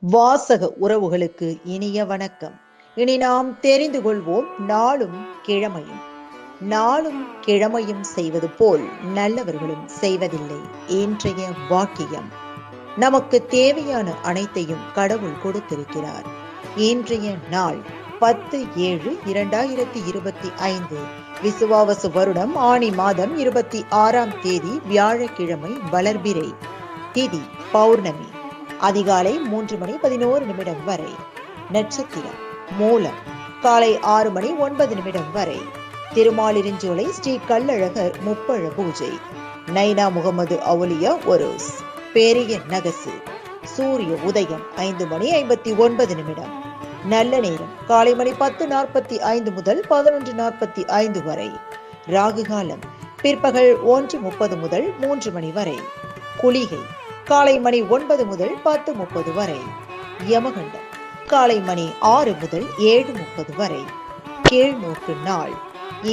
வாசக உறவுகளுக்கு இனிய வணக்கம். இனி நாம் தெரிந்து கொள்வோம் நாளும் கிழமையும். நாளும் கிழமையும் செய்வது போல் நல்லவர்களும் செய்வதில்லை. இன்றைய வாக்கியம். நமக்கு தேவையான அனைத்தையும் கடவுள் கொடுத்திருக்கிறார். இன்றைய நாள் 10/7/2025 விசுவாவசு வருடம் ஆனி மாதம் 26ஆம் தேதி வியாழக்கிழமை, வளர்பிறை திதி பௌர்ணமி. அதிகாலை 3:11 வரை. நட்சத்திரம் மூலம். காலை 6:09 வரை. திருமாலிருஞ்சோலை ஸ்ரீ கள்ளழகர் முப்பழ பூஜை. நைனா முகமது அவுலியா ஒரோஸ். பெரிய நகசு. சூரிய உதயம் 5:59. நல்ல நேரம் காலை மணி 10:45 முதல் 11:45 வரை. ராகு காலம் பிற்பகல் 1:30 முதல் 3 மணி வரை. குளிகை காலை மணி 9 முதல் 10:30 வரை. யமகண்டம் காலை மணி 6 முதல் 7:30 வரை. கீழ்நோக்கு நாள்.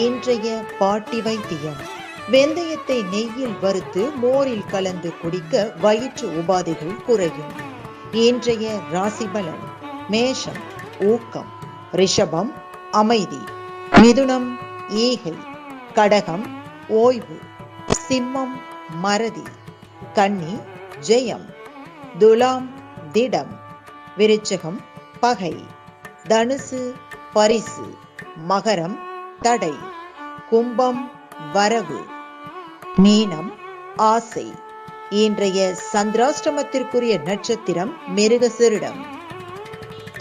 இன்றைய பாட்டி வைத்தியம். வெந்தயத்தை நெய்யில் வறுத்து மோரில் கலந்து குடிக்க வயிற்று உபாதைகள் குறையும். இன்றைய ராசி பலன். மேஷம் ஊக்கம். ரிஷபம் அமைதி. மிதுனம் ஈகை. கடகம் ஓய்வு. சிம்மம் மறதி. கன்னி ஜெயம். துலாம் திடம். விருச்சகம் பகை. தனுசு பரிசு. மகரம் தடை. கும்பம் வரவு. மீனம் ஆசை. இன்றைய சந்திராஷ்டமத்திற்குரிய நட்சத்திரம் மிருகசீரிடம்.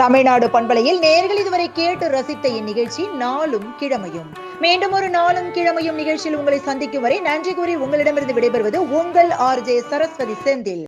தமிழ்நாடு பண்பலையில் நேயர்கள் இதுவரை கேட்டு ரசித்த இந்நிகழ்ச்சி நாளும் கிழமையும். மீண்டும் ஒரு நாளும் கிழமையும் நிகழ்ச்சியில் உங்களை சந்திக்கும் வரை நன்றி கூறி உங்களிடமிருந்து விடைபெறுவது உங்கள் RJ சரஸ்வதி செந்தில்.